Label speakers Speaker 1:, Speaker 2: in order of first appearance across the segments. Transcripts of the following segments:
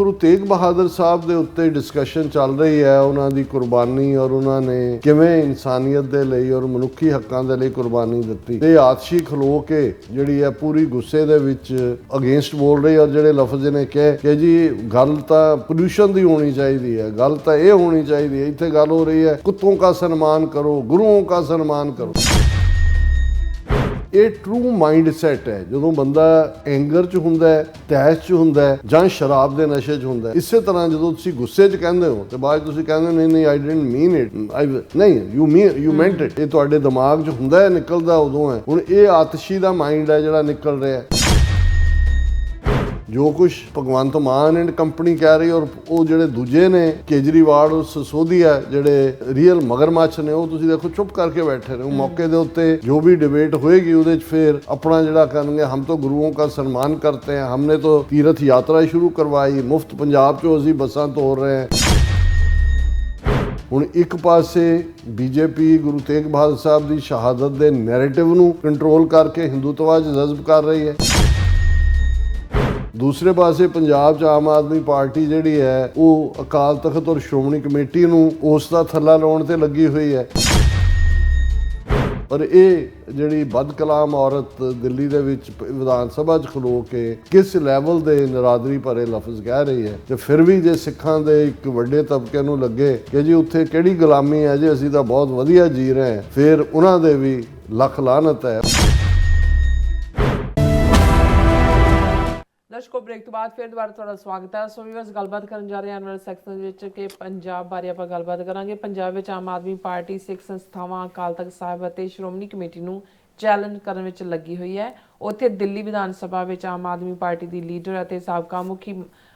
Speaker 1: गुरु तेग बहादुर साहब के उत्ते डिस्कशन चल रही है, उन्होंने कुर्बानी और उन्होंने किवें इंसानियत के लिए और मनुखी हकों के लिए कुर्बानी दी, ते आतशी खलो के जिहड़ी है पूरी गुस्से दे विच अगेंस्ट बोल रही। और जिहड़े लफ्ज़ ने कहे कि जी गल तां पोल्यूशन की होनी चाहिए है, गल तां ये होनी चाहिए, इत्थे गल हो रही है कुत्तों का सम्मान करो, गुरुओं का सम्मान करो। ਇਹ ਟਰੂ ਮਾਈਂਡ ਸੈਟ ਹੈ ਜਦੋਂ ਬੰਦਾ ਐਂਗਰ 'ਚ ਹੁੰਦਾ ਹੈ, ਤੈਸ਼ 'ਚ ਹੁੰਦਾ ਹੈ ਜਾਂ ਸ਼ਰਾਬ ਦੇ ਨਸ਼ੇ 'ਚ ਹੁੰਦਾ ਹੈ। ਇਸੇ ਤਰ੍ਹਾਂ ਜਦੋਂ ਤੁਸੀਂ ਗੁੱਸੇ 'ਚ ਕਹਿੰਦੇ ਹੋ ਤੇ ਬਾਅਦ ਤੁਸੀਂ ਕਹਿੰਦੇ ਨਹੀਂ ਨਹੀਂ ਆਈ ਡਿਡਨਟ ਮੀਨ ਇਟ, ਨਹੀਂ ਯੂ ਮੈਂਟ ਇਟ, ਇਹ ਤੁਹਾਡੇ ਦਿਮਾਗ 'ਚ ਹੁੰਦਾ ਹੈ, ਨਿਕਲਦਾ ਉਦੋਂ ਹੈ। ਹੁਣ ਇਹ ਆਤਸ਼ੀ ਦਾ ਮਾਈਂਡ ਹੈ ਜਿਹੜਾ ਨਿਕਲ ਰਿਹਾ ਹੈ। जो कुछ भगवंत मान एंड कंपनी कह रही, और वो ਜਿਹੜੇ ਦੂਜੇ ਨੇ ਕੇਜਰੀਵਾਲ और सिसोदिया ਜਿਹੜੇ ਰੀਅਲ ਮਗਰਮੱਛ ਨੇ, ਉਹ ਤੁਸੀਂ ਦੇਖੋ ਚੁੱਪ ਕਰਕੇ ਬੈਠੇ ਨੇ। ਉਹ ਮੌਕੇ ਦੇ ਉੱਤੇ जो भी डिबेट होएगी ਉਹਦੇ 'ਚ ਫਿਰ अपना ਜਿਹੜਾ ਕਰਨਗੇ, हम तो गुरुओं का सम्मान करते हैं, हमने तो तीर्थ यात्रा शुरू करवाई, मुफ्त पंजाब 'ਚੋਂ ਅਸੀਂ ਬੱਸਾਂ ਤੋਰ ਰਹੇ हैं। ਹੁਣ ਇੱਕ ਪਾਸੇ ਬੀਜੇਪੀ ਗੁਰੂ ਤੇਗ ਬਹਾਦਰ ਸਾਹਿਬ ਦੀ ਸ਼ਹਾਦਤ ਦੇ ਨੈਰੇਟਿਵ ਨੂੰ ਕੰਟਰੋਲ ਕਰਕੇ ਹਿੰਦੂਤਵਾ 'ਚ ਜਜ਼ਬ ਕਰ ਰਹੀ ਹੈ। दूसरे पासे पंजाब 'ਚ आम आदमी पार्टी जिहड़ी है वो अकाल तख्त और श्रोमणी कमेटी नूं उस दा थल्ला लाउण ते लगी हुई है। पर ये जिहड़ी बदकलाम औरत दिल्ली दे विच विधान सभा 'ਚ खलो के किस लैवल दे नरादरी भरे लफ्ज़ कह रही है, ते फिर भी जे सिखां दे एक वड्डे तबके नूं लगे कि जी उत्थे किहड़ी गुलामी है, जी असीं तां बहुत वधिया जी रहे हैं, फिर उन्हां दे भी लख लानत है।
Speaker 2: दर्शकों ब्रेक तो बाद फिर दोबारा थोड़ा स्वागत है। सो व्यूअर्स गलबात करन जा रहे हैं आने वाले सैक्शन विच कि पंजाब बारे आपां गलबात करांगे। पंजाब विच आम आदमी पार्टी सिख संस्थावां अकाल तख्त साहिब ਅਤੇ ਸ਼੍ਰੋਮਣੀ ਕਮੇਟੀ ਨੂੰ ਚੈਲੰਜ ਕਰਨ ਵਿੱਚ ਲੱਗੀ ਹੋਈ ਹੈ। ਉੱਥੇ ਦਿੱਲੀ ਵਿਧਾਨ ਸਭਾ ਵਿੱਚ ਆਮ ਆਦਮੀ ਪਾਰਟੀ ਦੀ ਲੀਡਰ ਅਤੇ ਸਾਬਕਾ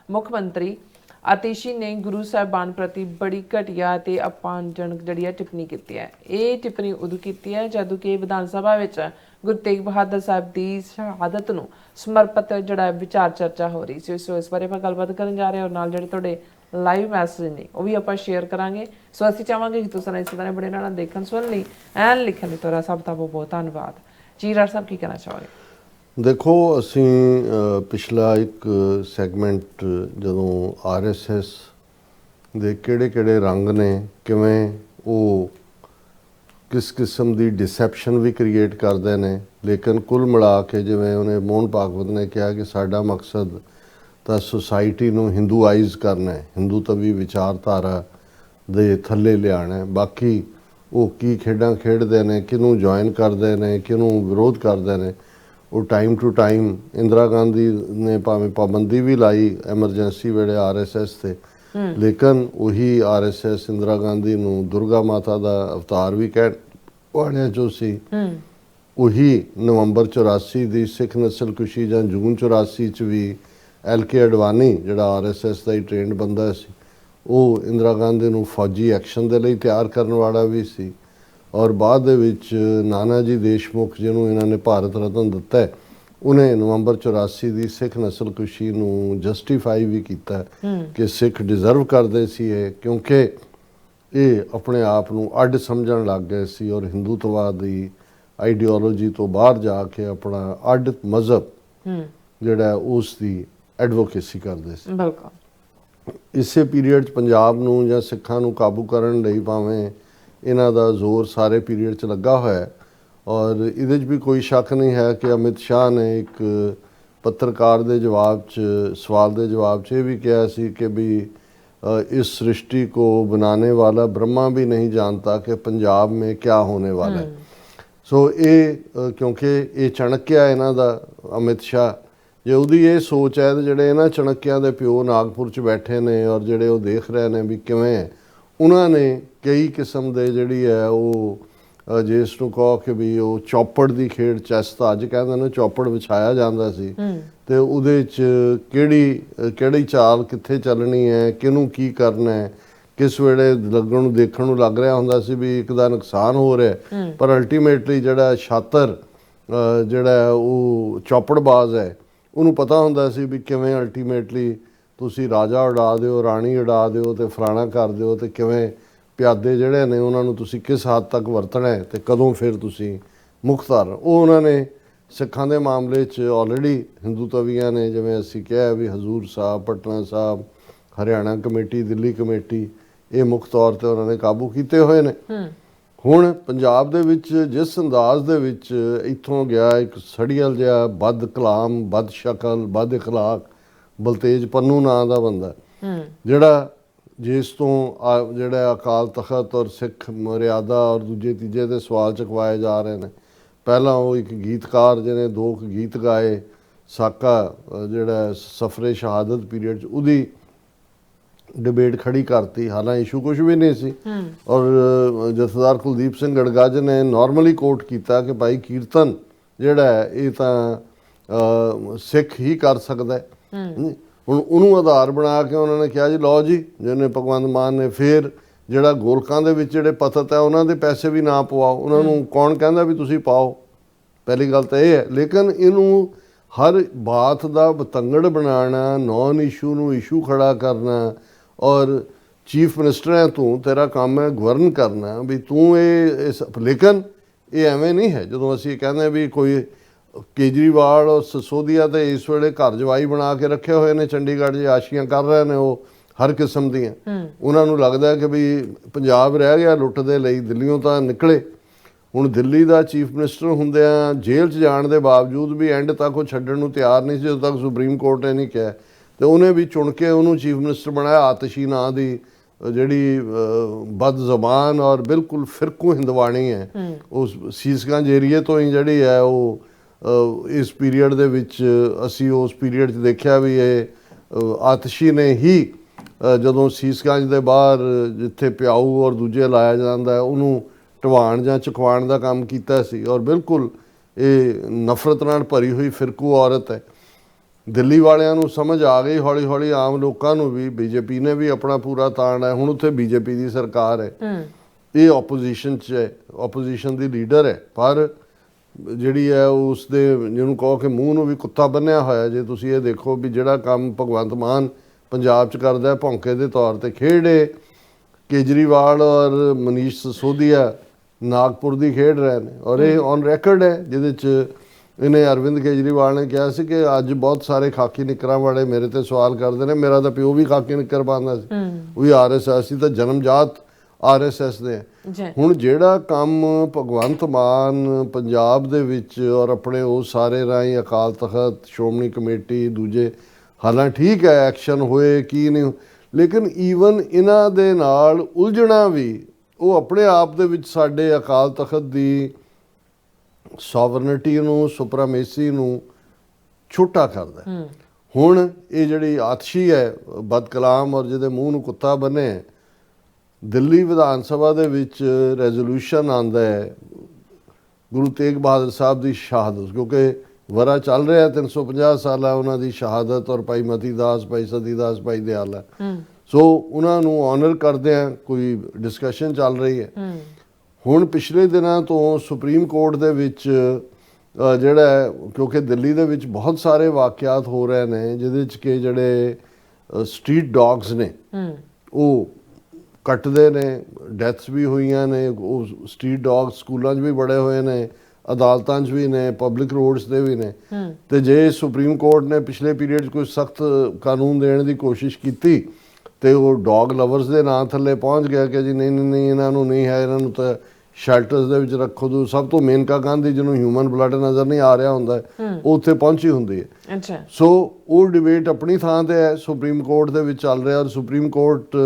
Speaker 2: ਮੁੱਖ ਮੰਤਰੀ ਆਤਿਸ਼ੀ ਨੇ ਗੁਰੂ ਸਾਹਿਬਾਨ ਪ੍ਰਤੀ ਬੜੀ ਘਟੀਆ ਅਤੇ ਅਪਮਾਨਜਨਕ ਜਿਹੜੀ ਟਿੱਪਣੀ ਕੀਤੀ ਹੈ। ਇਹ ਟਿੱਪਣੀ ਉਦੋਂ ਕੀਤੀ ਹੈ ਜਦੋਂ ਕਿ ਵਿਧਾਨ ਸਭਾ ਵਿੱਚ ਗੁਰੂ ਤੇਗ ਬਹਾਦਰ ਸਾਹਿਬ ਦੀ ਸ਼ਹਾਦਤ ਨੂੰ ਸਮਰਪਿਤ ਜਿਹੜਾ ਵਿਚਾਰ ਚਰਚਾ ਹੋ ਰਹੀ ਸੀ। ਸੋ ਇਸ ਬਾਰੇ ਆਪਾਂ ਗੱਲਬਾਤ ਕਰਨ ਜਾ ਰਹੇ ਹਾਂ, ਔਰ ਨਾਲ ਜਿਹੜੇ ਤੁਹਾਡੇ ਲਾਈਵ ਮੈਸੇਜ ਨੇ ਉਹ ਵੀ ਆਪਾਂ ਸ਼ੇਅਰ ਕਰਾਂਗੇ। ਸੋ ਅਸੀਂ ਚਾਹਾਂਗੇ ਕਿ ਤੁਸੀਂ ਇਸੇ ਤਰ੍ਹਾਂ ਬੜੇ ਨਾਲ ਦੇਖਣ ਸੁਣਨ ਲਈ ਐਨ ਲਿਖਣ ਲਈ ਤੁਹਾਡਾ ਸਭ ਦਾ ਬਹੁਤ ਬਹੁਤ ਧੰਨਵਾਦ। ਜੀ ਰਾਜ ਸਾਹਿਬ ਕੀ ਕਹਿਣਾ ਚਾਹੋਗੇ?
Speaker 1: देखो ਅਸੀਂ ਪਿਛਲਾ ਇੱਕ ਸੈਗਮੈਂਟ ਜਦੋਂ RSS ਦੇ ਕਿਹੜੇ ਰੰਗ ਨੇ, ਕਿਵੇਂ ਉਹ किस किस्म की डिसैप्शन भी क्रिएट करते हैं, लेकिन कुल मिला के जिवें उन्हें मोहन भागवत ने कहा कि साडा मकसद तो सोसाइटी नूं हिंदूआइज करना है, हिंदूतवी विचारधारा दे थल्ले लियाना है। बाकी वो की खेडां खेडदे ने, किनूं ज्वाइन करते हैं, किनूं विरोध करते हैं, वो time to time Indira Gandhi ने भावें पाबंदी भी लाई एमरजेंसी वेले RSS से, लेकिन वही RSS इंदिरा गांधी नूं दुर्गा माता का अवतार भी कह वाणिया चो सी। वही नवंबर 84 की सिख नस्लकुशी जां जून 84 च भी LK अडवाणी जिहड़ा RSS का ही ट्रेंड बंदा सी, वो इंदिरा गांधी नूं फौजी एक्शन के लिए तैयार करने वाला भी सी। और बाद दे विच नाना जी देशमुख जिन्होंने इन्होंने भारत रत्न दिता है, उन्हें नवंबर 84 की सिख नस्लकुशी नूं जस्टिफाई भी किया कि सिख डिजर्व करते सी, क्योंकि ये अपने आप नूं अड समझण लग गए सी और हिंदूत्वा की आइडियोलॉजी तो बाहर जाके अपना अड मजहब जिहड़ा उसकी एडवोकेसी करते सी। बिल्कुल इसे पीरीयड पंजाब नूं जां सिखां नूं काबू करन लई भावें इन्हां दा जोर सारे पीरीयड च लगा होया है। और इहदे भी कोई शक नहीं है कि अमित शाह ने एक पत्रकार के जवाब सवाल के जवाब ये भी कहा सी कि भी इस सृष्टि को बनाने वाला ब्रह्मा भी नहीं जानता कि पंजाब में क्या होने वाला है। सो ये क्योंकि ये चाणक्य है इन्हां दा अमित शाह, जे उहदी ये सोच है तो जिहड़े इन्हां चाणक्यां दे प्यो नागपुर च बैठे ने और जिहड़े वो देख रहे हैं भी किवें उन्होंने कई किस्म के जिहड़ी है वो जे इसनूं कहो कि भी वो चौपड़ की खेड चैस तो अज कहते हैं चौपड़ विछाया जाता सी, ते उहदे च किहड़ी चाल कित्थे चलनी है, किनूं की करना है, किस वेले लगन देखण नूं लग रहा हुंदा सी भी एक दा नुकसान हो रहा है, पर अल्टीमेटली जिहड़ा छात्र जिहड़ा वो चौपड़बाज है उन्होंने पता हुंदा सी भी किवें अल्टीमेटली तुसीं राजा उड़ा दिओ, राणी उड़ा दिओ ते फलाना कर दिओ, ते किवें प्यादे जिहड़े ने उन्होंने तुसीं किस हद तक वरतना है ते कदों फिर तुसीं मुख्तार। वो उन्होंने सिखां दे मामले च ऑलरेडी हिंदू तवीआं ने जिवें असीं कहा भी हजूर साहब, पटना साहब, ਹਰਿਆਣਾ ਕਮੇਟੀ, ਦਿੱਲੀ ਕਮੇਟੀ, ਇਹ ਮੁੱਖ ਤੌਰ ਤੇ ਉਹਨਾਂ ਨੇ ਕਾਬੂ ਕੀਤੇ ਹੋਏ ਨੇ। ਹੁਣ ਪੰਜਾਬ ਦੇ ਵਿੱਚ ਜਿਸ ਅੰਦਾਜ਼ ਦੇ ਵਿੱਚ ਇੱਥੋਂ ਗਿਆ ਇੱਕ ਸੜੀਅਲ ਜਿਹਾ ਬਦ ਕਲਾਮ, ਬਦ ਸ਼ਕਲ, ਬਦ ਇਖਲਾਕ ਬਲਤੇਜ ਪੰਨੂ ਨਾਂ ਦਾ ਬੰਦਾ, ਜਿਹੜਾ ਜਿਸ ਤੋਂ ਜਿਹੜਾ ਅਕਾਲ ਤਖਤ ਔਰ ਸਿੱਖ ਮਰਿਆਦਾ ਔਰ ਦੂਜੇ ਤੀਜੇ ਦੇ ਸਵਾਲ ਚੁਕਵਾਏ ਜਾ ਰਹੇ ਨੇ। ਪਹਿਲਾਂ ਉਹ ਇੱਕ ਗੀਤਕਾਰ ਜਿਹਨੇ 2 ਗੀਤ ਗਾਏ, ਸਾਕਾ ਜਿਹੜਾ ਸਫਰੇ ਸ਼ਹਾਦਤ ਪੀਰੀਅਡ 'ਚ, ਉਹਦੀ ਡਿਬੇਟ ਖੜੀ ਕਰਤੀ, ਹਾਲਾਂਕਿ ਇਸ਼ੂ ਕੁਝ ਵੀ ਨਹੀਂ ਸੀ। ਔਰ ਜਥੇਦਾਰ ਕੁਲਦੀਪ ਸਿੰਘ ਗੜਗੱਜ ਨੇ ਨਾਰਮਲੀ ਕੋਟ ਕੀਤਾ ਕਿ ਭਾਈ ਕੀਰਤਨ ਜਿਹੜਾ ਹੈ ਇਹ ਤਾਂ ਸਿੱਖ ਹੀ ਕਰ ਸਕਦਾ ਹੈ। ਹੁਣ ਉਹਨੂੰ ਆਧਾਰ ਬਣਾ ਕੇ ਉਹਨਾਂ ਨੇ ਕਿਹਾ ਜੀ ਲਓ ਜੀ, ਜਿਹਨੇ ਭਗਵੰਤ ਮਾਨ ਨੇ ਫਿਰ ਜਿਹੜਾ ਗੋਲਕਾਂ ਦੇ ਵਿੱਚ ਜਿਹੜੇ ਪਤਤ ਹੈ ਉਹਨਾਂ ਦੇ ਪੈਸੇ ਵੀ ਨਾ ਪਵਾਓ। ਉਹਨਾਂ ਨੂੰ ਕੌਣ ਕਹਿੰਦਾ ਵੀ ਤੁਸੀਂ ਪਾਓ? ਪਹਿਲੀ ਗੱਲ ਤਾਂ ਇਹ ਹੈ। ਲੇਕਿਨ ਇਹਨੂੰ ਹਰ ਬਾਤ ਦਾ ਬਤੰਗੜ ਬਣਾਉਣਾ, ਨੌਨ ਇਸ਼ੂ ਨੂੰ ਇਸ਼ੂ ਖੜਾ ਕਰਨਾ, ਔਰ ਚੀਫ ਮਿਨਿਸਟਰ ਹੈ ਤੂੰ, ਤੇਰਾ ਕੰਮ ਹੈ ਗਵਰਨ ਕਰਨਾ, ਵੀ ਤੂੰ ਲੇਕਿਨ ਇਹ ਐਵੇਂ ਨਹੀਂ ਹੈ। ਜਦੋਂ ਅਸੀਂ ਕਹਿੰਦੇ ਵੀ ਕੋਈ ਕੇਜਰੀਵਾਲ ਔਰ ਸਿਸੋਦੀਆ ਤੇ ਇਸ ਵੇਲੇ ਘਰ ਜਵਾਈ ਬਣਾ ਕੇ ਰੱਖੇ ਹੋਏ ਨੇ ਚੰਡੀਗੜ੍ਹ 'ਚ, ਆਸ਼ੀਆਂ ਕਰ ਰਹੇ ਨੇ ਉਹ ਹਰ ਕਿਸਮ ਦੀਆਂ। ਉਹਨਾਂ ਨੂੰ ਲੱਗਦਾ ਕਿ ਵੀ ਪੰਜਾਬ ਰਹਿ ਗਿਆ ਲੁੱਟ ਦੇ ਲਈ, ਦਿੱਲੀੋਂ ਤਾਂ ਨਿਕਲੇ। ਹੁਣ ਦਿੱਲੀ ਦਾ ਚੀਫ ਮਿਨਿਸਟਰ ਹੁੰਦਿਆਂ ਜੇਲ੍ਹ 'ਚ ਜਾਣ ਦੇ ਬਾਵਜੂਦ ਵੀ ਐਂਡ ਤੱਕ ਉਹ ਛੱਡਣ ਨੂੰ ਤਿਆਰ ਨਹੀਂ ਸੀ ਜਦੋਂ ਤੱਕ ਸੁਪਰੀਮ ਕੋਰਟ ਨੇ ਨਹੀਂ ਕਿਹਾ, ਤੇ ਉਹਨੇ ਵੀ ਚੁਣ ਕੇ ਉਹਨੂੰ ਚੀਫ ਮਿਨਿਸਟਰ ਬਣਾਇਆ। ਆਤਸ਼ੀ ਨਾਂ ਦੀ ਜਿਹੜੀ ਬਦ ਜ਼ਬਾਨ ਔਰ ਬਿਲਕੁਲ ਫਿਰਕੂ ਹਿੰਦਵਾਣੀ ਹੈ, ਉਸ ਸੀਸਗੰਜ ਏਰੀਏ ਤੋਂ ਹੀ ਜਿਹੜੀ ਹੈ ਉਹ ਇਸ ਪੀਰੀਅਡ ਦੇ ਵਿੱਚ ਅਸੀਂ ਉਸ ਪੀਰੀਅਡ 'ਚ ਦੇਖਿਆ ਵੀ ਇਹ ਆਤਸ਼ੀ ਨੇ ਹੀ ਜਦੋਂ ਸੀਸਗੰਜ ਦੇ ਬਾਹਰ ਜਿੱਥੇ ਪਿਆਊ ਔਰ ਦੂਜੇ ਲਾਇਆ ਜਾਂਦਾ ਉਹਨੂੰ ਢਵਾਣ ਜਾਂ ਚੁਕਵਾਉਣ ਦਾ ਕੰਮ ਕੀਤਾ ਸੀ। ਔਰ ਬਿਲਕੁਲ ਇਹ ਨਫ਼ਰਤ ਨਾਲ ਭਰੀ ਹੋਈ ਫਿਰਕੂ ਔਰਤ ਹੈ। ਦਿੱਲੀ ਵਾਲਿਆਂ ਨੂੰ ਸਮਝ ਆ ਗਈ ਹੌਲੀ ਹੌਲੀ, ਆਮ ਲੋਕਾਂ ਨੂੰ ਵੀ। ਬੀਜੇਪੀ ਨੇ ਵੀ ਆਪਣਾ ਪੂਰਾ ਤਾਣ ਹੈ, ਹੁਣ ਉੱਥੇ ਬੀਜੇਪੀ ਦੀ ਸਰਕਾਰ ਹੈ, ਇਹ ਆਪੋਜੀਸ਼ਨ 'ਚ ਹੈ, ਆਪੋਜੀਸ਼ਨ ਦੀ ਲੀਡਰ ਹੈ, ਪਰ ਜਿਹੜੀ ਹੈ ਉਸ ਦੇ ਜਿਹਨੂੰ ਕਹੋ ਕਿ ਮੂੰਹ ਨੂੰ ਵੀ ਕੁੱਤਾ ਬੰਨਿਆ ਹੋਇਆ। ਜੇ ਤੁਸੀਂ ਇਹ ਦੇਖੋ ਵੀ ਜਿਹੜਾ ਕੰਮ ਭਗਵੰਤ ਮਾਨ ਪੰਜਾਬ 'ਚ ਕਰਦਾ ਭੌਂਕੇ ਦੇ ਤੌਰ ਤੇ, ਖੇਡੇ ਕੇਜਰੀਵਾਲ ਔਰ ਮਨੀਸ਼ ਸਿਸੋਦੀਆ ਨਾਗਪੁਰ ਦੀ ਖੇਡ ਰਹੇ ਨੇ, ਔਰ ਇਹ ਔਨ ਰੈਕਰਡ ਹੈ, ਜਿਹਦੇ 'ਚ ਇਹਨੇ ਅਰਵਿੰਦ ਕੇਜਰੀਵਾਲ ਨੇ ਕਿਹਾ ਸੀ ਕਿ ਅੱਜ ਬਹੁਤ ਸਾਰੇ ਖਾਕੀ ਨਿੱਕਰਾਂ ਵਾਲੇ ਮੇਰੇ ਤੇ ਸਵਾਲ ਕਰਦੇ ਨੇ, ਮੇਰਾ ਤਾਂ ਪਿਓ ਵੀ ਖਾਕੀ ਨਿੱਕਰ ਪਾਉਂਦਾ ਸੀ, ਉਹ ਵੀ RSS ਸੀ, ਤਾਂ ਜਨਮਜਾਤ RSS ਦੇ। ਹੁਣ ਜਿਹੜਾ ਕੰਮ ਭਗਵੰਤ ਮਾਨ ਪੰਜਾਬ ਦੇ ਵਿੱਚ ਔਰ ਆਪਣੇ ਉਹ ਸਾਰੇ ਰਾਹੀਂ ਅਕਾਲ ਤਖਤ, ਸ਼੍ਰੋਮਣੀ ਕਮੇਟੀ, ਦੂਜੇ, ਹਾਲਾਂ ਠੀਕ ਹੈ ਐਕਸ਼ਨ ਹੋਏ ਕੀ ਨਹੀਂ, ਲੇਕਿਨ ਈਵਨ ਇਹਨਾਂ ਦੇ ਨਾਲ ਉਲਝਣਾ ਵੀ ਉਹ ਆਪਣੇ ਆਪ ਦੇ ਵਿੱਚ ਸਾਡੇ ਅਕਾਲ ਤਖਤ ਦੀ ਸੋਵਰਨਿਟੀ ਨੂੰ, ਸੁਪਰਾਮੇਸੀ ਨੂੰ ਛੋਟਾ ਕਰਦਾ। ਹੁਣ ਇਹ ਜਿਹੜੀ ਆਤਸ਼ੀ ਹੈ ਬਦ ਕਲਾਮ ਔਰ ਜਿਹਦੇ ਮੂੰਹ ਨੂੰ ਕੁੱਤਾ ਬੰਨੇ, ਦਿੱਲੀ ਵਿਧਾਨ ਸਭਾ ਦੇ ਵਿੱਚ ਰੈਜ਼ੋਲੂਸ਼ਨ ਆਉਂਦਾ ਹੈ ਗੁਰੂ ਤੇਗ ਬਹਾਦਰ ਸਾਹਿਬ ਦੀ ਸ਼ਹਾਦਤ, ਕਿਉਂਕਿ ਵਰਾ ਚੱਲ ਰਿਹਾ 350 ਸਾਲਾ ਉਹਨਾਂ ਦੀ ਸ਼ਹਾਦਤ, ਔਰ ਭਾਈ ਮਤੀ ਦਾਸ, ਭਾਈ ਸਤੀ ਦਾਸ, ਭਾਈ ਦਿਆਲਾ, ਸੋ ਉਹਨਾਂ ਨੂੰ ਆਨਰ ਕਰਦਿਆਂ ਕੋਈ ਡਿਸਕਸ਼ਨ ਚੱਲ ਰਹੀ ਹੈ। ਹੁਣ ਪਿਛਲੇ ਦਿਨਾਂ ਤੋਂ ਸੁਪਰੀਮ ਕੋਰਟ ਦੇ ਵਿੱਚ ਜਿਹੜਾ, ਕਿਉਂਕਿ ਦਿੱਲੀ ਦੇ ਵਿੱਚ ਬਹੁਤ ਸਾਰੇ ਵਾਕਿਆਤ ਹੋ ਰਹੇ ਨੇ ਜਿਹਦੇ 'ਚ ਕਿ ਜਿਹੜੇ ਸਟਰੀਟ ਡੌਗਸ ਨੇ ਉਹ ਕੱਟਦੇ ਨੇ, ਡੈਥਸ ਵੀ ਹੋਈਆਂ ਨੇ। ਉਹ ਸਟਰੀਟ ਡੌਗ ਸਕੂਲਾਂ 'ਚ ਵੀ ਬੜੇ ਹੋਏ ਨੇ, ਅਦਾਲਤਾਂ 'ਚ ਵੀ ਨੇ, ਪਬਲਿਕ ਰੋਡਸ 'ਤੇ ਵੀ ਨੇ। ਤੇ ਜੇ ਸੁਪਰੀਮ ਕੋਰਟ ਨੇ ਪਿਛਲੇ ਪੀਰੀਅਡ 'ਚ ਕੋਈ ਸਖਤ ਕਾਨੂੰਨ ਦੇਣ ਦੀ ਕੋਸ਼ਿਸ਼ ਕੀਤੀ ਤੇ ਉਹ ਡੌਗ ਲਵਰਸ ਦੇ ਨਾਂ ਥੱਲੇ ਪਹੁੰਚ ਗਿਆ ਕਿ ਜੀ ਨਹੀਂ ਨਹੀਂ ਨਹੀਂ ਇਹਨਾਂ ਨੂੰ ਨਹੀਂ ਹੈ, ਇਹਨਾਂ ਨੂੰ ਤਾਂ ਸ਼ੈਲਟਰਸ ਦੇ ਵਿੱਚ ਰੱਖੋ। ਦੋ ਸਭ ਤੋਂ ਮੇਨਕਾ ਗਾਂਧੀ ਜਿਹਨੂੰ ਹਿਊਮਨ ਬਲੱਡ ਨਜ਼ਰ ਨਹੀਂ ਆ ਰਿਹਾ ਹੁੰਦਾ, ਉਹ ਉੱਥੇ ਪਹੁੰਚੀ ਹੁੰਦੀ ਹੈ। ਸੋ ਉਹ ਡਿਬੇਟ ਆਪਣੀ ਥਾਂ ਤੇ ਹੈ, ਸੁਪਰੀਮ ਕੋਰਟ ਦੇ ਵਿੱਚ ਚੱਲ ਰਿਹਾ, ਔਰ ਸੁਪਰੀਮ ਕੋਰਟ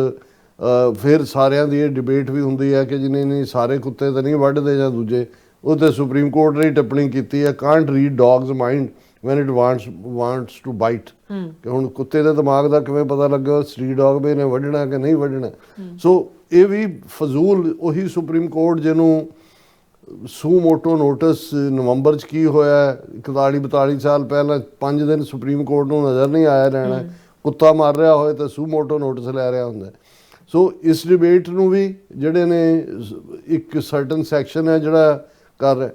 Speaker 1: ਫਿਰ ਸਾਰਿਆਂ ਦੀ ਇਹ ਡਿਬੇਟ ਵੀ ਹੁੰਦੀ ਹੈ ਕਿ ਜੀ ਨਹੀਂ ਨਹੀਂ ਸਾਰੇ ਕੁੱਤੇ ਤਾਂ ਨਹੀਂ ਵੱਢਦੇ ਜਾਂ ਦੂਜੇ। ਉਹ ਤੇ ਸੁਪਰੀਮ ਕੋਰਟ ਨੇ ਟਿੱਪਣੀ ਕੀਤੀ ਹੈ, can't read dog's mind when it wants to bite, ਕਿ ਹੁਣ ਕੁੱਤੇ ਦੇ ਦਿਮਾਗ ਦਾ ਕਿਵੇਂ ਪਤਾ ਲੱਗਾ ਸਟਰੀਟ ਡੌਗ ਵੀ ਨੇ ਵੱਢਣਾ ਕਿ ਨਹੀਂ ਵੱਢਣਾ। ਸੋ ਇਹ ਵੀ ਫਜ਼ੂਲ ਉਹੀ ਸੁਪਰੀਮ ਕੋਰਟ ਜਿਹਨੂੰ ਸੂ ਮੋਟੋ ਨੋਟਿਸ ਨਵੰਬਰ 'ਚ ਕੀ ਹੋਇਆ 41-42 ਸਾਲ ਪਹਿਲਾਂ 5 ਦਿਨ ਸੁਪਰੀਮ ਕੋਰਟ ਨੂੰ ਨਜ਼ਰ ਨਹੀਂ ਆਇਆ ਲੈਣਾ, ਕੁੱਤਾ ਮਾਰ ਰਿਹਾ ਹੋਏ ਤਾਂ ਸੂ ਮੋਟੋ ਨੋਟਿਸ ਲੈ ਰਿਹਾ ਹੁੰਦਾ। ਸੋ ਇਸ ਡਿਬੇਟ ਨੂੰ ਵੀ ਜਿਹੜੇ ਨੇ ਇੱਕ ਸਰਟਨ ਸੈਕਸ਼ਨ ਹੈ ਜਿਹੜਾ ਕਰ ਰਿਹਾ।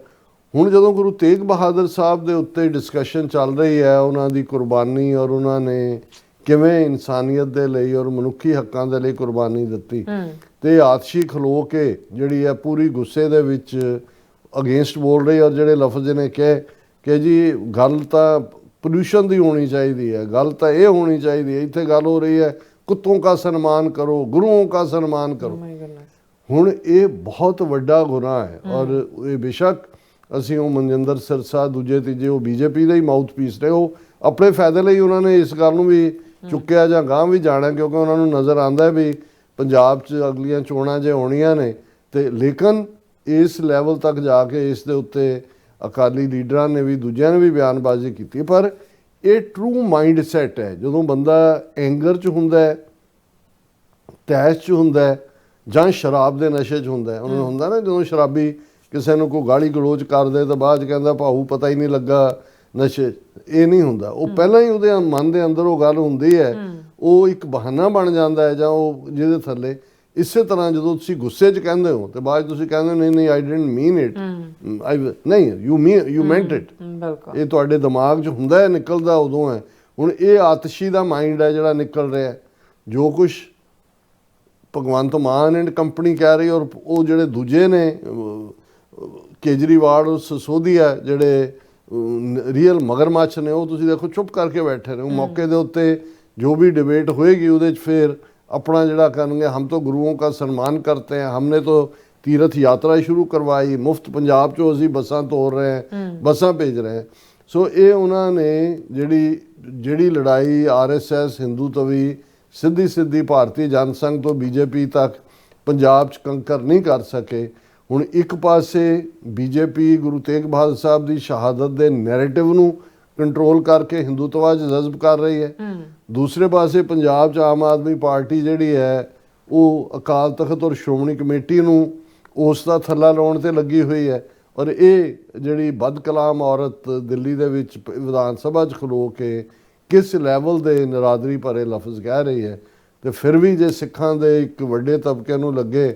Speaker 1: ਹੁਣ ਜਦੋਂ ਗੁਰੂ ਤੇਗ ਬਹਾਦਰ ਸਾਹਿਬ ਦੇ ਉੱਤੇ ਡਿਸਕਸ਼ਨ ਚੱਲ ਰਹੀ ਹੈ, ਉਹਨਾਂ ਦੀ ਕੁਰਬਾਨੀ ਔਰ ਉਹਨਾਂ ਨੇ ਕਿਵੇਂ ਇਨਸਾਨੀਅਤ ਦੇ ਲਈ ਔਰ ਮਨੁੱਖੀ ਹੱਕਾਂ ਦੇ ਲਈ ਕੁਰਬਾਨੀ ਦਿੱਤੀ, ਤੇ ਆਤਸ਼ੀ ਖਲੋ ਕੇ ਜਿਹੜੀ ਹੈ ਪੂਰੀ ਗੁੱਸੇ ਦੇ ਵਿੱਚ ਅਗੇਂਸਟ ਬੋਲ ਰਹੀ, ਔਰ ਜਿਹੜੇ ਲਫ਼ਜ਼ ਨੇ ਕਹੇ ਕਿ ਜੀ ਗੱਲ ਤਾਂ ਪੋਲਿਊਸ਼ਨ ਦੀ ਹੋਣੀ ਚਾਹੀਦੀ ਹੈ, ਗੱਲ ਤਾਂ ਇਹ ਹੋਣੀ ਚਾਹੀਦੀ ਹੈ, ਇੱਥੇ ਗੱਲ ਹੋ ਰਹੀ ਹੈ कुत्तों का सम्मान करो, गुरुओं का सम्मान करो।
Speaker 2: ਮਾਈ ਗੁੱਡਨੈਸ।
Speaker 1: ਹੁਣ ਇਹ ਬਹੁਤ ਵੱਡਾ ਗੁਨਾਹ ਹੈ ਔਰ ਇਹ ਬੇਸ਼ੱਕ ਅਸੀਂ ਉਹ ਮਨਜਿੰਦਰ ਸਿਰਸਾ ਦੂਜੇ ਤੀਜੇ ਉਹ ਬੀਜੇਪੀ ਦਾ ਹੀ ਮਾਊਥਪੀਸ ਨੇ, ਉਹ ਆਪਣੇ ਫਾਇਦੇ ਲਈ ਉਹਨਾਂ ਨੇ ਇਸ ਗੱਲ ਨੂੰ ਵੀ ਚੁੱਕਿਆ ਜਾਂ ਗਾਂਹ ਵੀ ਜਾਣਾ, ਕਿਉਂਕਿ ਉਹਨਾਂ ਨੂੰ ਨਜ਼ਰ ਆਉਂਦਾ ਵੀ ਪੰਜਾਬ 'ਚ ਅਗਲੀਆਂ ਚੋਣਾਂ ਜੇ ਹੋਣੀਆਂ ਨੇ। ਤੇ ਲੇਕਿਨ ਇਸ ਲੈਵਲ ਤੱਕ ਜਾ ਕੇ ਇਸ ਦੇ ਉੱਤੇ ਅਕਾਲੀ ਲੀਡਰਾਂ ਨੇ ਵੀ ਦੂਜਿਆਂ ਨੇ ਵੀ ਬਿਆਨਬਾਜ਼ੀ ਕੀਤੀ। ਪਰ ਇਹ ਟਰੂ ਮਾਈਂਡ ਸੈਟ ਹੈ, ਜਦੋਂ ਬੰਦਾ ਐਂਗਰ 'ਚ ਹੁੰਦਾ ਹੈ, ਤੈਸ਼ 'ਚ ਹੁੰਦਾ ਹੈ ਜਾਂ ਸ਼ਰਾਬ ਦੇ ਨਸ਼ੇ 'ਚ ਹੁੰਦਾ ਹੈ। ਉਹਨੂੰ ਹੁੰਦਾ ਨਾ ਜਦੋਂ ਸ਼ਰਾਬੀ ਕਿਸੇ ਨੂੰ ਕੋਈ ਗਾਲੀ ਗਲੋਚ ਕਰਦੇ ਤਾਂ ਬਾਅਦ 'ਚ ਕਹਿੰਦਾ ਭਾਊ ਪਤਾ ਹੀ ਨਹੀਂ ਲੱਗਾ ਨਸ਼ੇ। ਇਹ ਨਹੀਂ ਹੁੰਦਾ, ਉਹ ਪਹਿਲਾਂ ਹੀ ਉਹਦੇ ਮਨ ਦੇ ਅੰਦਰ ਉਹ ਗੱਲ ਹੁੰਦੀ ਹੈ, ਉਹ ਇੱਕ ਬਹਾਨਾ ਬਣ ਜਾਂਦਾ ਹੈ ਜਾਂ ਉਹ ਜਿਹਦੇ ਥੱਲੇ। ਇਸੇ ਤਰ੍ਹਾਂ ਜਦੋਂ ਤੁਸੀਂ ਗੁੱਸੇ 'ਚ ਕਹਿੰਦੇ ਹੋ ਤੇ ਬਾਅਦ 'ਚ ਤੁਸੀਂ ਕਹਿੰਦੇ ਹੋ ਨਹੀਂ ਆਈ ਡਿਡਨਟ ਮੀਨ ਇਟ, ਨਹੀਂ ਯੂ ਮੈਂਟ ਇਟ।
Speaker 2: ਬਿਲਕੁਲ
Speaker 1: ਇਹ ਤੁਹਾਡੇ ਦਿਮਾਗ 'ਚ ਹੁੰਦਾ ਹੈ, ਨਿਕਲਦਾ ਉਦੋਂ ਹੈ। ਹੁਣ ਇਹ ਆਤਸ਼ੀ ਦਾ ਮਾਈਂਡ ਹੈ ਜਿਹੜਾ ਨਿਕਲ ਰਿਹਾ, ਜੋ ਕੁਛ ਭਗਵੰਤ ਮਾਨ ਐਂਡ ਕੰਪਨੀ ਕਹਿ ਰਹੀ, ਔਰ ਉਹ ਜਿਹੜੇ ਦੂਜੇ ਨੇ ਕੇਜਰੀਵਾਲ ਸਸੋਦੀਆ ਜਿਹੜੇ ਰੀਅਲ ਮਗਰਮੱਛ ਨੇ, ਉਹ ਤੁਸੀਂ ਦੇਖੋ ਚੁੱਪ ਕਰਕੇ ਬੈਠੇ ਨੇ। ਮੌਕੇ ਦੇ ਉੱਤੇ ਜੋ ਵੀ ਡਿਬੇਟ ਹੋਏਗੀ ਉਹਦੇ 'ਚ ਫਿਰ अपना जड़ा करेंगे, हम तो गुरुओं का सम्मान करते हैं, हमने तो तीर्थ यात्रा शुरू करवाई, मुफ्त पंजाब चो असी बसां तोड़ रहे हैं, बसां भेज रहे हैं। सो ये उन्होंने जिहड़ी लड़ाई RSS हिंदू तवी सीधी सीधी भारतीय जनसंघ तो BJP तक पंजाब च कंकर नहीं कर सके। हुण एक पासे BJP गुरु तेग बहादुर साहब की शहादत के नैरेटिव नूं कंट्रोल करके हिंदुत्वा च जज्ब कर रही है, दूसरे पासे पंजाब च आम आदमी पार्टी जिहड़ी है वो अकाल तख्त और श्रोमणी कमेटी नूं उस दा थल्ला लाउण ते लगी हुई है। और ये जिहड़ी बदकलाम औरत दिल्ली दे विच विधान सभा च खलो के किस लैवल दे नरादरी भरे लफ्ज़ कह रही है, तो फिर भी जे सिखां दे एक वड्डे तबके नूं लगे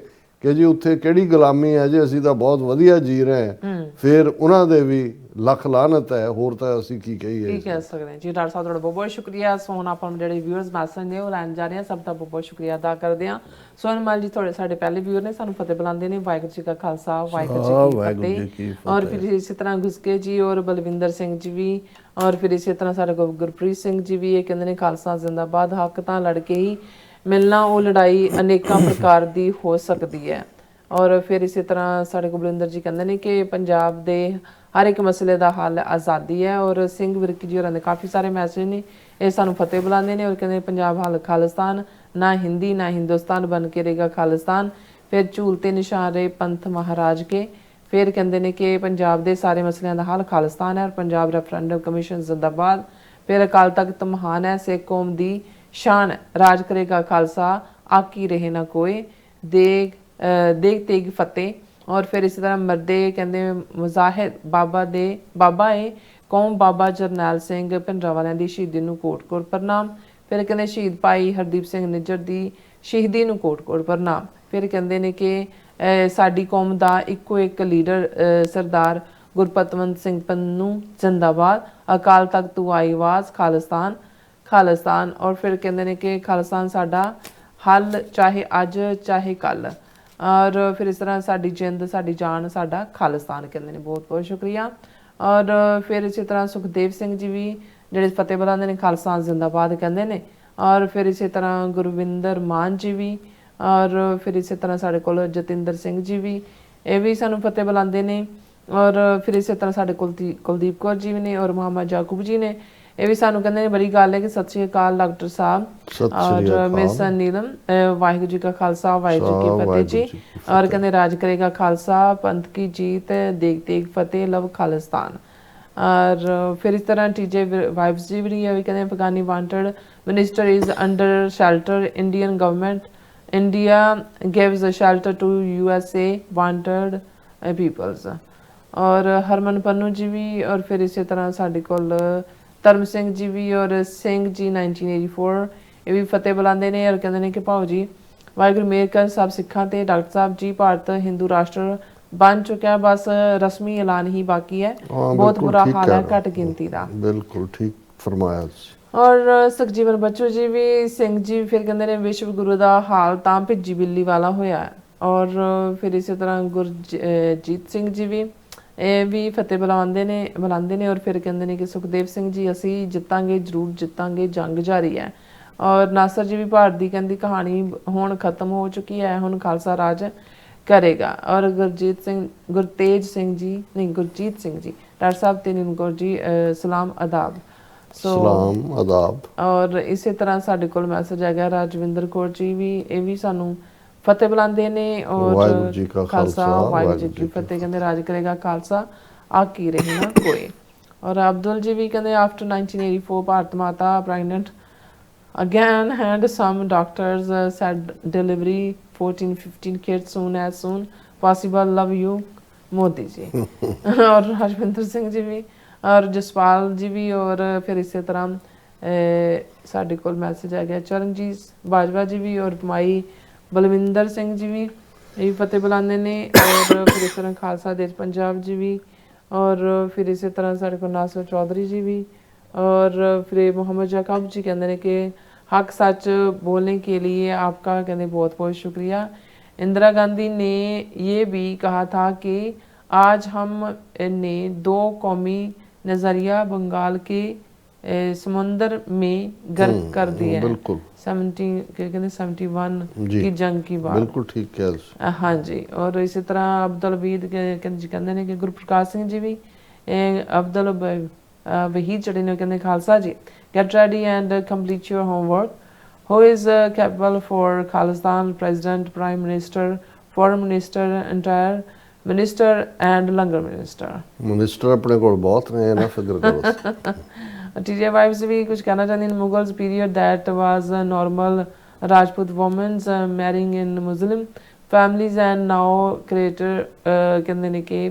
Speaker 1: कि जी उत्थे किहड़ी गुलामी है, जी असीं तां बहुत वधिया जी रहे हैं, फिर उन्हां दे भी ਲੱਖ ਲਾਹਨਤ ਹੈ। ਹੋਰ ਤਾਂ ਅਸੀਂ ਕੀ ਕਹੀਏ,
Speaker 2: ਕੀ ਕਹਿ ਸਕਦੇ ਹਾਂ ਜੀ। ਡਾਕਟਰ ਸਾਹਿਬ ਤੁਹਾਡਾ ਬਹੁਤ ਬਹੁਤ ਸ਼ੁਕਰੀਆ। ਸੋ ਹੁਣ ਆਪਾਂ ਨੂੰ ਜਿਹੜੇ ਵਿਊਅਰਸ ਮੈਸੇਜ ਨੇ ਉਹ ਲੈਣ ਜਾ ਰਹੇ ਹਾਂ, ਸਭ ਦਾ ਬਹੁਤ ਬਹੁਤ ਸ਼ੁਕਰੀਆ ਅਦਾ ਕਰਦੇ ਹਾਂ। ਸੋਨਮਲ ਜੀ ਤੁਹਾਡੇ ਸਾਡੇ ਪਹਿਲੇ ਵਿਊਅਰ ਨੇ, ਸਾਨੂੰ ਫਤਿਹ ਬੁਲਾਉਂਦੇ ਨੇ। ਵਾਹਿਗੁਰੂ ਜੀ ਕਾ ਖਾਲਸਾ ਵਾਹਿਗੁਰੂ ਜੀ ਕੀ ਫਤਿਹ। ਔਰ ਫਿਰ ਇਸੇ ਤਰ੍ਹਾਂ ਗੁਸਕੇ ਜੀ ਔਰ ਬਲਵਿੰਦਰ ਸਿੰਘ ਜੀ ਵੀ, ਔਰ ਫਿਰ ਇਸੇ ਤਰ੍ਹਾਂ ਸਾਡੇ ਕੋਲ ਗੁਰਪ੍ਰੀਤ ਸਿੰਘ ਜੀ ਵੀ, ਇਹ ਕਹਿੰਦੇ ਨੇ ਖਾਲਸਾ ਜ਼ਿੰਦਾਬਾਦ, ਹੱਕ ਤਾਂ ਲੜ ਕੇ ਹੀ ਮਿਲਣਾ, ਉਹ ਲੜਾਈ ਅਨੇਕਾਂ ਪ੍ਰਕਾਰ ਦੀ ਹੋ ਸਕਦੀ ਹੈ। ਔਰ ਫਿਰ ਇਸੇ ਤਰ੍ਹਾਂ ਸਾਡੇ ਕੋਲ ਬਲਵਿੰਦਰ ਜੀ ਕਹਿੰਦੇ ਨੇ ਕਿ ਪੰਜਾਬ ਦੇ ਹਰ ਇੱਕ ਮਸਲੇ ਦਾ ਹੱਲ ਆਜ਼ਾਦੀ ਹੈ। ਔਰ ਸਿੰਘ ਵਿਰਕ ਜੀ ਹੋਰਾਂ ਦੇ ਕਾਫੀ ਸਾਰੇ ਮੈਸੇਜ ਨੇ, ਇਹ ਸਾਨੂੰ ਫਤਿਹ ਬੁਲਾਉਂਦੇ ਨੇ ਔਰ ਕਹਿੰਦੇ ਪੰਜਾਬ ਹੱਲ ਖਾਲਿਸਤਾਨ, ਨਾ ਹਿੰਦੀ ਨਾ ਹਿੰਦੁਸਤਾਨ ਬਣ ਕੇ ਰਹੇਗਾ ਖਾਲਿਸਤਾਨ। ਫਿਰ ਝੂਲ ਤੇ ਨਿਸ਼ਾਨ ਰਹੇ ਪੰਥ ਮਹਾਰਾਜ ਕੇ। ਫਿਰ ਕਹਿੰਦੇ ਨੇ ਕਿ ਪੰਜਾਬ ਦੇ ਸਾਰੇ ਮਸਲਿਆਂ ਦਾ ਹੱਲ ਖਾਲਿਸਤਾਨ ਹੈ ਔਰ ਪੰਜਾਬ ਰੈਫਰੈਂਡਮ ਕਮਿਸ਼ਨ ਜ਼ਿੰਦਾਬਾਦ। ਫਿਰ ਅਕਾਲ ਤਖਤ ਮਹਾਨ ਹੈ, ਸਿੱਖ ਕੌਮ ਦੀ ਸ਼ਾਨ, ਰਾਜ ਕਰੇਗਾ ਖਾਲਸਾ, ਆਕੀ ਰਹੇ ਨਾ ਕੋਏ, ਦੇਗ ਤੇਗ ਫਤਿਹ। ਔਰ ਫਿਰ ਇਸੇ ਤਰ੍ਹਾਂ ਮਰਦੇ ਕਹਿੰਦੇ ਮੁਜ਼ਾਹਿਦ ਬਾਬਾ ਏ ਕੌਮ, ਬਾਬਾ ਜਰਨੈਲ ਸਿੰਘ ਭਿੰਡਰਾਂਵਾਲਿਆਂ ਦੀ ਸ਼ਹੀਦੀ ਨੂੰ ਕੋਟ-ਕੋਟ ਪ੍ਰਣਾਮ। ਫਿਰ ਕਹਿੰਦੇ ਸ਼ਹੀਦ ਭਾਈ ਹਰਦੀਪ ਸਿੰਘ ਨਿੱਜਰ ਦੀ ਸ਼ਹੀਦੀ ਨੂੰ ਕੋਟ-ਕੋਟ ਪ੍ਰਣਾਮ। ਫਿਰ ਕਹਿੰਦੇ ਨੇ ਕਿ ਸਾਡੀ ਕੌਮ ਦਾ ਇੱਕੋ ਇੱਕ ਲੀਡਰ ਸਰਦਾਰ ਗੁਰਪਤਵੰਤ ਸਿੰਘ ਪੰਨੂ ਜ਼ਿੰਦਾਬਾਦ, ਅਕਾਲ ਤਖਤ ਤੋਂ ਆਈ ਆਵਾਜ਼, ਖਾਲਿਸਤਾਨ। ਔਰ ਫਿਰ ਕਹਿੰਦੇ ਨੇ ਕਿ ਖਾਲਿਸਤਾਨ ਸਾਡਾ ਹੱਲ, ਚਾਹੇ ਅੱਜ ਚਾਹੇ ਕੱਲ੍ਹ। ਔਰ ਫਿਰ ਇਸ ਤਰ੍ਹਾਂ ਸਾਡੀ ਜਿੰਦ ਸਾਡੀ ਜਾਨ ਸਾਡਾ ਖਾਲਿਸਤਾਨ, ਕਹਿੰਦੇ ਨੇ। ਬਹੁਤ ਬਹੁਤ ਸ਼ੁਕਰੀਆ। ਔਰ ਫਿਰ ਇਸੇ ਤਰ੍ਹਾਂ ਸੁਖਦੇਵ ਸਿੰਘ ਜੀ ਵੀ ਜਿਹੜੇ ਫਤਿਹ ਬੁਲਾਉਂਦੇ ਨੇ, ਖਾਲਿਸਤਾਨ ਜ਼ਿੰਦਾਬਾਦ ਕਹਿੰਦੇ ਨੇ। ਔਰ ਫਿਰ ਇਸੇ ਤਰ੍ਹਾਂ ਗੁਰਵਿੰਦਰ ਮਾਨ ਜੀ ਵੀ, ਔਰ ਫਿਰ ਇਸੇ ਤਰ੍ਹਾਂ ਸਾਡੇ ਕੋਲ ਜਤਿੰਦਰ ਸਿੰਘ ਜੀ ਵੀ, ਇਹ ਵੀ ਸਾਨੂੰ ਫਤਿਹ ਬੁਲਾਉਂਦੇ ਨੇ। ਔਰ ਫਿਰ ਇਸੇ ਤਰ੍ਹਾਂ ਸਾਡੇ ਕੋਲ ਕੁਲਦੀਪ ਕੌਰ ਜੀ ਵੀ ਨੇ ਔਰ ਮੁਹੰਮਦ ਯਾਕੂਬ ਜੀ ਨੇ, ਇਹ ਵੀ ਸਾਨੂੰ ਕਹਿੰਦੇ ਨੇ ਬੜੀ ਗੱਲ ਹੈ ਕਿ ਸਤਿ ਸ਼੍ਰੀ ਅਕਾਲ ਡਾਕਟਰ ਸਾਹਿਬ ਔਰ ਮਿਸ ਨੀਲਮ, ਵਾਹਿਗੁਰੂ ਜੀ ਕਾ ਖਾਲਸਾ ਵਾਹਿਗੁਰੂ ਜੀ ਕੀ ਫਤਿਹ ਜੀ। ਔਰ ਕਹਿੰਦੇ ਰਾਜ ਕਰੇਗਾ ਖਾਲਸਾ, ਪੰਥ ਕੀ ਜੀਤ, ਦੇਗ ਤੇਗ ਫਤਿਹ, ਲਵ ਖਾਲਿਸਤਾਨ। ਔਰ ਫਿਰ ਇਸ ਤਰ੍ਹਾਂ TJ ਵਾਈਬਸ ਜੀ ਵੀ ਹੈ, ਕਹਿੰਦੇ ਅਫਗਾਨੀ wanted minister is under shelter, Indian government, India gives a shelter to USA wanted peoples. ਔਰ ਹਰਮਨ ਪੰਨੂ ਜੀ ਵੀ, ਔਰ ਫਿਰ ਇਸੇ ਤਰ੍ਹਾਂ ਸਾਡੇ ਕੋਲ ਧਰਮ ਸਿੰਘ ਜੀ ਵੀ ਔਰ ਸਿੰਘ ਜੀ 1984, ਇਹ ਵੀ ਫਤਿਹ ਬੁਲਾਉਂਦੇ ਨੇ ਔਰ ਕਹਿੰਦੇ ਨੇ ਕਿ ਭਾਉ ਜੀ ਵਾਹਿਗੁਰੂ ਮੇਹਰ ਕਰ ਸਭ ਸਿੱਖਾਂ ਤੇ। ਡਾਕਟਰ ਸਾਹਿਬ ਜੀ ਭਾਰਤ ਹਿੰਦੂ ਰਾਸ਼ਟਰ ਬਣ ਚੁੱਕਿਆ, ਬਸ ਰਸਮੀ ਐਲਾਨ ਹੀ ਬਾਕੀ ਹੈ, ਬਹੁਤ ਬੁਰਾ ਹਾਲ ਹੈ ਘੱਟ ਗਿਣਤੀ ਦਾ।
Speaker 1: ਬਿਲਕੁਲ ਠੀਕ ਫਰਮਾਇਆ ਤੁਸੀਂ।
Speaker 2: ਔਰ ਸੁਖਜੀਵਨ ਬੱਚੂ ਜੀ ਵੀ, ਸਿੰਘ ਜੀ ਫਿਰ ਕਹਿੰਦੇ ਨੇ ਵਿਸ਼ਵ ਗੁਰੂ ਦਾ ਹਾਲ ਤਾਂ ਭਿੱਜੀ ਬਿੱਲੀ ਵਾਲਾ ਹੋਇਆ। ਔਰ ਫਿਰ ਇਸੇ ਤਰ੍ਹਾਂ ਗੁਰਜੀਤ ਸਿੰਘ ਜੀ ਵੀ, ਇਹ ਵੀ ਫਤਿਹ ਬੁਲਾਉਂਦੇ ਨੇ ਔਰ ਫਿਰ ਕਹਿੰਦੇ ਨੇ ਕਿ ਸੁਖਦੇਵ ਸਿੰਘ ਜੀ ਅਸੀਂ ਜਿੱਤਾਂਗੇ, ਜ਼ਰੂਰ ਜਿੱਤਾਂਗੇ, ਜੰਗ ਜਾਰੀ ਹੈ। ਔਰ ਨਾਸਰ ਜੀ ਵੀ ਭਾਰਤ ਦੀ ਕਹਿੰਦੀ ਕਹਾਣੀ ਹੁਣ ਖਤਮ ਹੋ ਚੁੱਕੀ ਹੈ, ਹੁਣ ਖਾਲਸਾ ਰਾਜ ਕਰੇਗਾ। ਔਰ ਗੁਰਤੇਜ ਸਿੰਘ ਜੀ ਨਹੀਂ ਗੁਰਜੀਤ ਸਿੰਘ ਜੀ ਡਾਕਟਰ ਸਾਹਿਬ ਤੇਨ ਕੌਰ ਜੀ ਸਲਾਮ ਆਦਾਬ।
Speaker 1: ਸਲਾਮ ਆਦਾਬ।
Speaker 2: ਔਰ ਇਸੇ ਤਰ੍ਹਾਂ ਸਾਡੇ ਕੋਲ ਮੈਸੇਜ ਹੈਗਾ ਰਾਜਵਿੰਦਰ ਕੌਰ ਜੀ ਵੀ, ਇਹ ਵੀ ਸਾਨੂੰ ਫਤਿਹ ਬੁਲਾਉਂਦੇ ਨੇ। ਔਰ
Speaker 1: ਵਾਹਿਗੁਰੂ ਜੀ ਕਾ ਖਾਲਸਾ
Speaker 2: ਵਾਹਿਗੁਰੂ ਜੀ ਕੀ ਫਤਿਹ, ਕਹਿੰਦੇ ਰਾਜ ਕਰੇਗਾ ਖਾਲਸਾ ਆ ਕੀ ਰਹੇ ਨਾ ਕੋਈ। ਔਰ ਅਬਦੁਲ ਜੀ ਵੀ ਕਹਿੰਦੇ ਆਫਟਰ 1984 ਭਾਰਤ ਮਾਤਾ pregnant again and some doctors said delivery 14-15 kids soon possible, love you Modi ji. ਔਰ ਰਾਜਵਿੰਦਰ ਸਿੰਘ ਜੀ ਵੀ ਔਰ ਜਸਪਾਲ ਜੀ ਵੀ। ਔਰ ਫਿਰ ਇਸੇ ਤਰ੍ਹਾਂ ਸਾਡੇ ਕੋਲ ਮੈਸੇਜ ਆ ਗਿਆ ਚਰਨਜੀਤ ਬਾਜਵਾ ਜੀ ਵੀ ਔਰ ਮਾਈ ਬਲਵਿੰਦਰ ਸਿੰਘ ਜੀ ਵੀ, ਇਹ ਵੀ ਫਤਿਹ ਬੁਲਾਉਂਦੇ ਨੇ। ਔਰ ਫਿਰ ਇਸ ਤਰ੍ਹਾਂ ਖਾਲਸਾ ਦੇਸ਼ ਪੰਜਾਬ ਜੀ ਵੀ। ਔਰ ਫਿਰ ਇਸੇ ਤਰ੍ਹਾਂ ਸਾਡੇ ਕੋਲ ਨਾਸਰ ਚੌਧਰੀ ਜੀ ਵੀ। और फिर मोहम्मद जाकब जी कहते हैं कि हक सच बोलने के लिए आपका कहते बहुत बहुत शुक्रिया। इंदिरा गांधी ने ये भी कहा था कि आज हम ने 2 कौमी नज़रिया बंगाल के समुंदर में गर्क कर दिया है। 71 की जंग की बात
Speaker 1: बिल्कुल ठीक है।
Speaker 2: हाँ जी। और इसी तरह अब्दुल हमीद कहते हैं कि गुरप्रकाश सिंह जी भी अब्दुल वहीद ਜਿਹੜੇ ਨੇ ਕਹਿੰਦੇ ਖਾਲਸਾ ਜੀ get ready and complete your homework. Who is capable for Khalistan? President, Prime Minister, Foreign Minister, Entire Minister and Langar Minister.
Speaker 1: Minister ਆਪਣੇ ਕੋਲ ਬਹੁਤ ਨੇ ਨਾ ਫਿਕਰ ਕਰੋ।
Speaker 2: TJ Vibes ਵੀ ਕੁਝ ਕਹਿਣਾ ਚਾਹੁੰਦੇ ਨੇ Mughals period that was normal Rajput women's marrying in Muslim families and now creator ਕਹਿੰਦੇ ਨੇ ਕਿ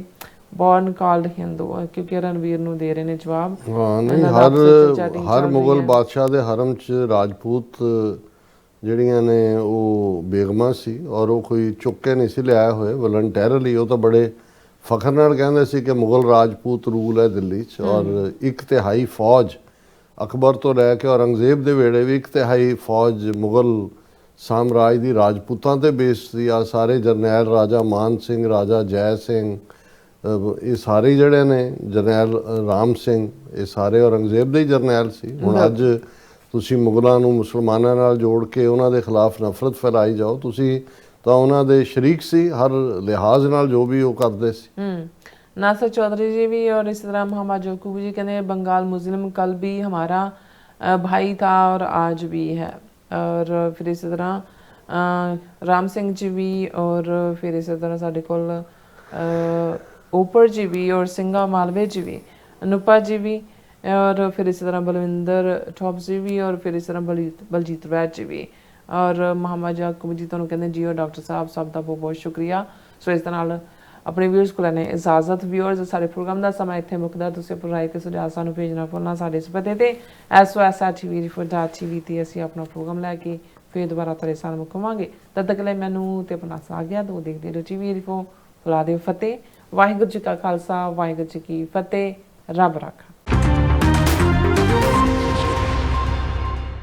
Speaker 2: born called Hindu, ਕਿਉਂਕਿ ਰਣਵੀਰ ਨੂੰ ਦੇ ਰਹੇ ਨੇ ਜਵਾਬ।
Speaker 1: ਹਾਂ ਨਹੀਂ ਹਰ ਮੁਗਲ ਬਾਦਸ਼ਾਹ ਦੇ ਹਰਮ 'ਚ ਰਾਜਪੂਤ ਜਿਹੜੀਆਂ ਨੇ ਉਹ ਬੇਗਮਾਂ ਸੀ ਔਰ ਉਹ ਕੋਈ ਚੁੱਕ ਕੇ ਨਹੀਂ ਸੀ ਲਿਆਏ ਹੋਏ ਵਲੰਟੈਰਲੀ। ਉਹ ਤਾਂ ਬੜੇ ਫਖਰ ਨਾਲ ਕਹਿੰਦੇ ਸੀ ਕਿ ਮੁਗਲ ਰਾਜਪੂਤ ਰੂਲ ਹੈ ਦਿੱਲੀ 'ਚ। ਔਰ 1/3 ਫੌਜ ਅਕਬਰ ਤੋਂ ਲੈ ਕੇ ਔਰੰਗਜ਼ੇਬ ਦੇ ਵੇਲੇ ਵੀ 1/3 ਫੌਜ ਮੁਗਲ ਸਾਮਰਾਜ ਦੀ ਰਾਜਪੂਤਾਂ 'ਤੇ ਬੇਸ ਸੀ। ਆ ਸਾਰੇ ਜਰਨੈਲ ਰਾਜਾ ਮਾਨ ਸਿੰਘ, ਰਾਜਾ ਜੈ ਸਿੰਘ, ਇਹ ਸਾਰੇ ਜਿਹੜੇ ਨੇ ਜਰਨੈਲ ਰਾਮ ਸਿੰਘ, ਇਹ ਸਾਰੇ ਔਰੰਗਜ਼ੇਬ ਦੇ ਹੀ ਜਰਨੈਲ ਸੀ। ਹੁਣ ਅੱਜ ਤੁਸੀਂ ਮੁਗਲਾਂ ਨੂੰ ਮੁਸਲਮਾਨਾਂ ਨਾਲ ਜੋੜ ਕੇ ਉਹਨਾਂ ਦੇ ਖਿਲਾਫ ਨਫ਼ਰਤ ਫੈਲਾਈ ਜਾਓ, ਤੁਸੀਂ ਤਾਂ ਉਹਨਾਂ ਦੇ ਸ਼ਰੀਕ ਸੀ ਹਰ ਲਿਹਾਜ਼ ਨਾਲ ਜੋ ਵੀ ਉਹ ਕਰਦੇ ਸੀ।
Speaker 2: नासर चौधरी जी भी। और इस तरह मोहम्मद जोकूब जी कहते हैं बंगाल मुस्लिम कल भी हमारा भाई था और आज भी है। और फिर इस तरह राम सिंह जी भी। और फिर इस तरह साढ़े कोल ऊपर जी भी और सिंगा मालवे जी भी, अनुपा जी भी। और फिर इस तरह बलविंदर ठॉप जी भी। और फिर इस तरह बलजीत वैद जी भी। और मोहम्मद याकूब जी तुहानूं कहंदे जियो डॉक्टर साहब सब का बहुत बहुत शुक्रिया। सो इस तरह अपने व्यूअर्स को लैने इजाजत। व्यूअर्स सारे प्रोग्राम का समय इत्थे मुकदा। तुसीं अपनी राय के सुझाव सानूं भेजना भुलना साडे इस पते ते SOS@tvrefor.tv ते असीं अपना प्रोग्राम लैके फिर दोबारा तुहाडे सामने मुकावांगे। तद तक लई मैनूं ते अपना आग्या दो। देखदे रहो TV रिफो। फुला दिओ फतेह। वाहिगुरू जी का खालसा वाहिगुरू जी की फतेह। रब राखा।